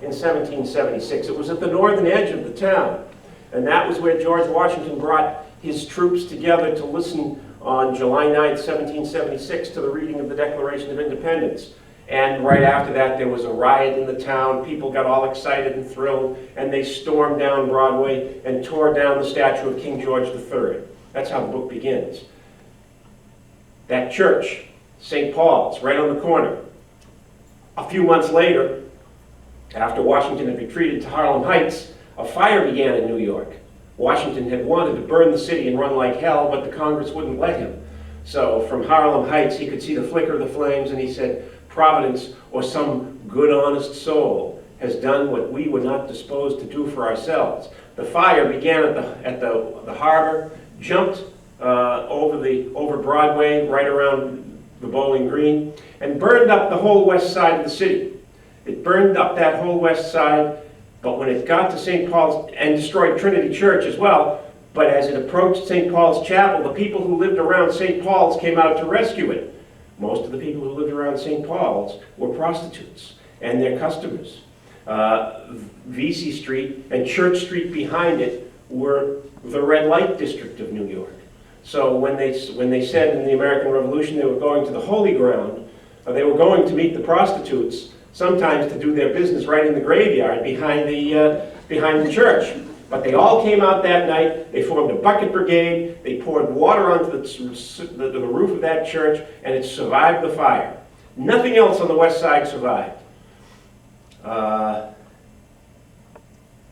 in 1776. It was at the northern edge of the town, and that was where George Washington brought his troops together to listen on July 9th, 1776, to the reading of the Declaration of Independence. And right after that, there was a riot in the town. People got all excited and thrilled, and they stormed down Broadway and tore down the statue of King George III. That's how the book begins. That church, St. Paul's, right on the corner. A few months later, after Washington had retreated to Harlem Heights, a fire began in New York. Washington had wanted to burn the city and run like hell, but the Congress wouldn't let him. So from Harlem Heights, he could see the flicker of the flames, and he said, Providence, or some good honest soul, has done what we were not disposed to do for ourselves. The fire began at the harbor, jumped over Broadway, right around the Bowling Green, and burned up the whole west side of the city. It burned up that whole west side, but when it got to St. Paul's, and destroyed Trinity Church as well, but as it approached St. Paul's Chapel, the people who lived around St. Paul's came out to rescue it. Most of the people who lived around St. Paul's were prostitutes and their customers. Vesey Street and Church Street behind it were the red light district of New York. So when they said in the American Revolution they were going to the Holy Ground, they were going to meet the prostitutes, sometimes to do their business right in the graveyard behind the church. But they all came out that night, they formed a bucket brigade, they poured water onto the roof of that church, and it survived the fire. Nothing else on the west side survived.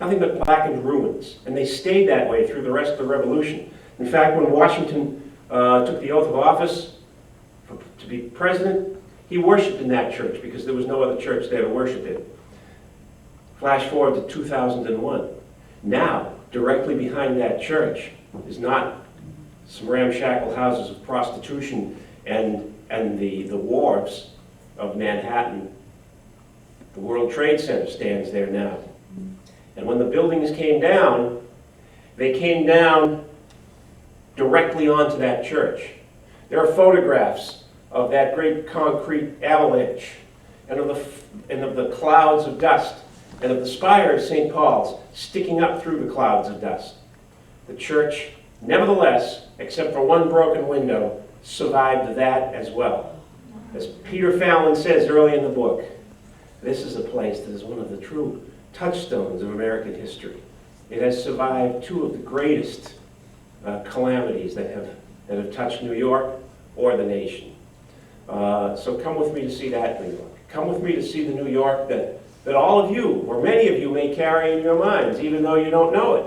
Nothing but blackened ruins. And they stayed that way through the rest of the Revolution. In fact, when Washington took the oath of office to be president, he worshiped in that church because there was no other church there to worship in. Flash forward to 2001. Now, directly behind that church is not some ramshackle houses of prostitution and the wharves of Manhattan. The World Trade Center stands there now. And when the buildings came down, they came down directly onto that church. There are photographs of that great concrete avalanche and of the clouds of dust and of the spire of St. Paul's sticking up through the clouds of dust. The church, nevertheless, except for one broken window, survived that as well. As Peter Fallon says early in the book, this is a place that is one of the true touchstones of American history. It has survived two of the greatest calamities that have touched New York or the nation. So come with me to see that New York. Come with me to see the New York that all of you, or many of you, may carry in your minds, even though you don't know it.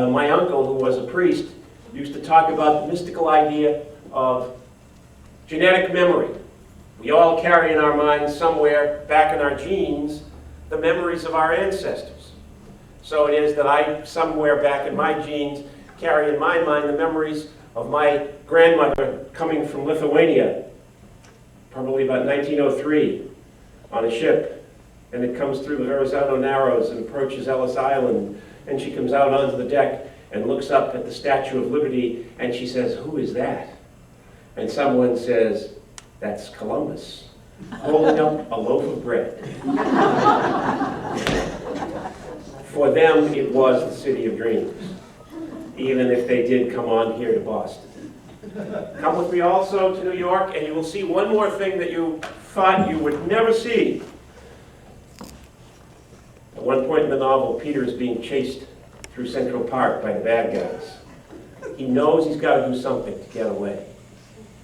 My uncle, who was a priest, used to talk about the mystical idea of genetic memory. We all carry in our minds somewhere back in our genes the memories of our ancestors. So it is that I, somewhere back in my genes, carry in my mind the memories of my grandmother coming from Lithuania, probably about 1903, on a ship. And it comes through the Verrazano Narrows and approaches Ellis Island. And she comes out onto the deck and looks up at the Statue of Liberty, and she says, "Who is that?" And someone says, "That's Columbus, holding up a loaf of bread." For them, it was the city of dreams, even if they did come on here to Boston. Come with me also to New York, and you will see one more thing that you thought you would never see. At one point in the novel, Peter is being chased through Central Park by the bad guys. He knows he's got to do something to get away.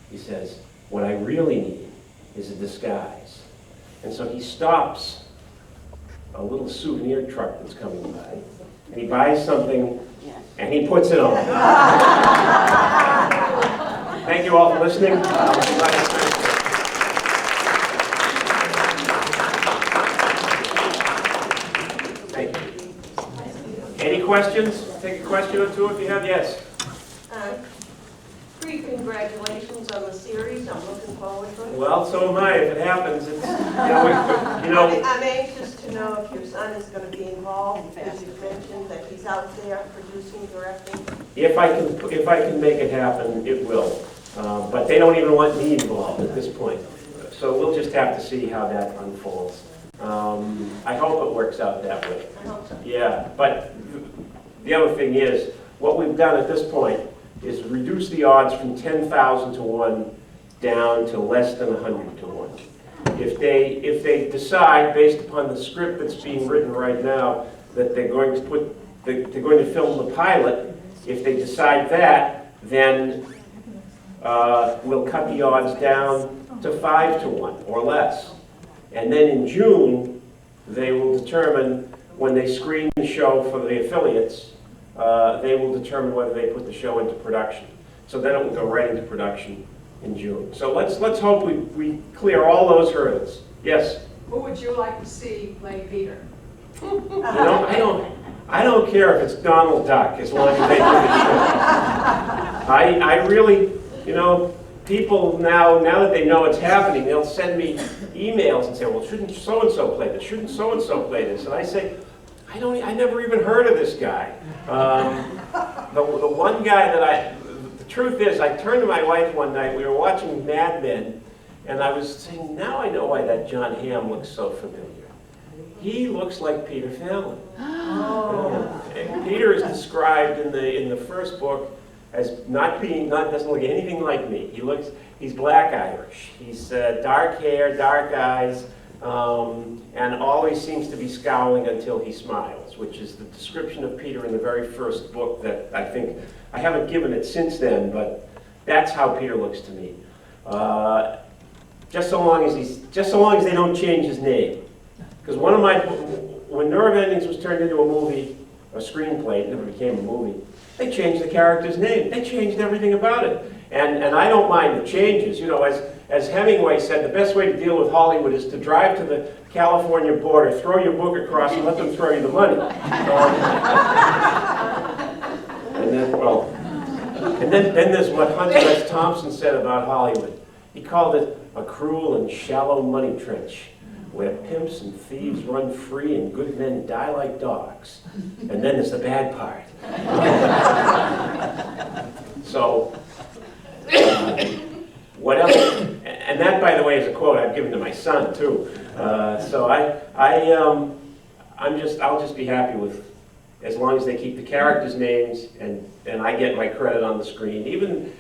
He says, what I really need is a disguise. And so he stops a little souvenir truck that's coming by, and he buys something, and he puts it on. Thank you all for listening. Thank you. Any questions? Take a question or two if you have. Yes. Congratulations on the series. I'm looking forward to it. Well, so am I. If it happens, it's, I'm anxious to know if your son is going to be involved, as you mentioned, that he's out there producing, directing. If I can make it happen, it will. But they don't even want me involved at this point. So we'll just have to see how that unfolds. I hope it works out that way. I hope so. Yeah, but the other thing is, what we've done at this point is reduce the odds from 10,000 to 1 down to less than 100 to 1. If they decide, based upon the script that's being written right now, that they're going to film the pilot, if they decide that, then we'll cut the odds down to 5 to 1 or less. And then in June, they will determine, when they screen the show for the affiliates, they will determine whether they put the show into production. So then it will go right into production in June. So let's hope we clear all those hurdles. Yes? Who would you like to see play Peter? You know, I don't care if it's Donald Duck, as long as they do the show. I really, people now that they know it's happening, they'll send me emails and say, well, shouldn't so-and-so play this? Shouldn't so-and-so play this? And I say, I never even heard of this guy. The one guy that the truth is, I turned to my wife one night, we were watching Mad Men, and I was saying, now I know why that John Hamm looks so familiar. He looks like Peter Fallon. Oh. And Peter is described in the first book as doesn't look anything like me. He's black Irish. He's dark hair, dark eyes, and always seems to be scowling until he smiles, which is the description of Peter in the very first book that I haven't given it since then, but that's how Peter looks to me. Just so long as they don't change his name. Because when Nerve Endings was turned into a movie, a screenplay, it never became a movie, they changed the character's name. They changed everything about it. And I don't mind the changes. As Hemingway said, the best way to deal with Hollywood is to drive to the California border, throw your book across, and let them throw you the money. And then there's what Hunter S. Thompson said about Hollywood. He called it a cruel and shallow money trench, where pimps and thieves run free and good men die like dogs. And then there's the bad part. So, what else? And that, by the way, is a quote I've given to my son too. So I'll just be happy with, as long as they keep the characters' names and I get my credit on the screen. Even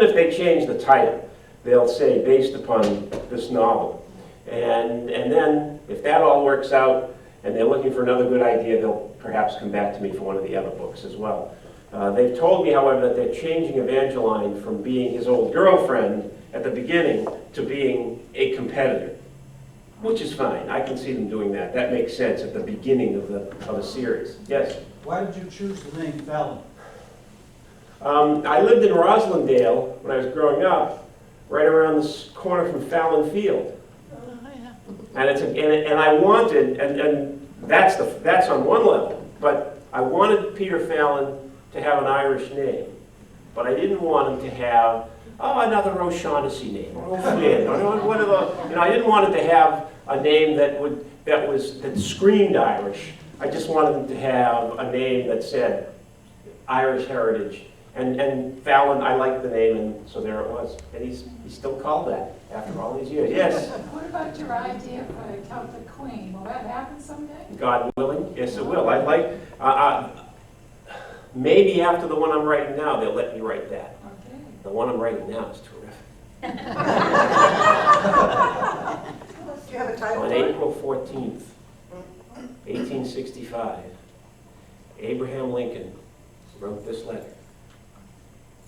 if they change the title, they'll say based upon this novel. And then, if that all works out and they're looking for another good idea, they'll perhaps come back to me for one of the other books as well. They've told me, however, that they're changing Evangeline from being his old girlfriend at the beginning to being a competitor, which is fine. I can see them doing that. That makes sense at the beginning of a series. Yes? Why did you choose the name Fallon? I lived in Roslindale when I was growing up, right around this corner from Fallon Field. And I wanted, and that's on one level, but I wanted Peter Fallon to have an Irish name, but I didn't want him to have another O'Shaughnessy name or O'Flynn or one of the. I didn't want him to have a name that screamed Irish. I just wanted him to have a name that said Irish heritage. And Fallon, I liked the name, and so there it was. And he's still called that after all these years. Yes? What about your idea for Celtic Queen? Will that happen someday? God willing, yes it will. I'd like, maybe after the one I'm writing now, they'll let me write that. Okay. The one I'm writing now is terrific. Do you have a title On for it? April 14th, 1865, Abraham Lincoln wrote this letter.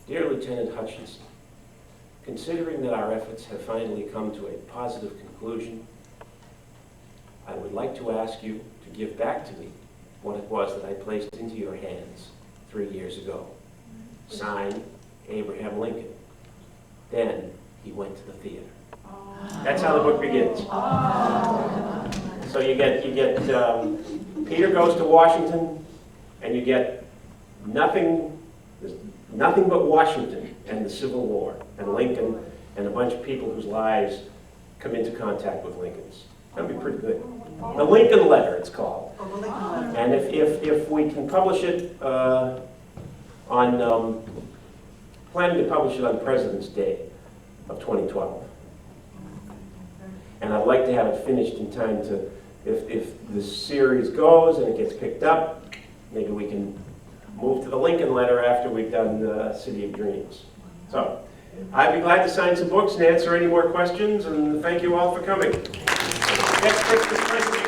Dear Lieutenant Hutchinson, considering that our efforts have finally come to a positive conclusion, I would like to ask you to give back to me what it was that I placed into your hands 3 years ago. Signed, Abraham Lincoln. Then he went to the theater. That's how the book begins. So you get Peter goes to Washington, and you get nothing but Washington and the Civil War, and Lincoln, and a bunch of people whose lives come into contact with Lincoln's. That'd be pretty good. The Lincoln Letter, it's called. Oh, the Lincoln letter. And if we can publish it planning to publish it on President's Day of 2012. And I'd like to have it finished in time to, if this series goes and it gets picked up, maybe we can move to the Lincoln Letter after we've done City of Dreams. So, I'd be glad to sign some books and answer any more questions, and thank you all for coming. Next Christmas present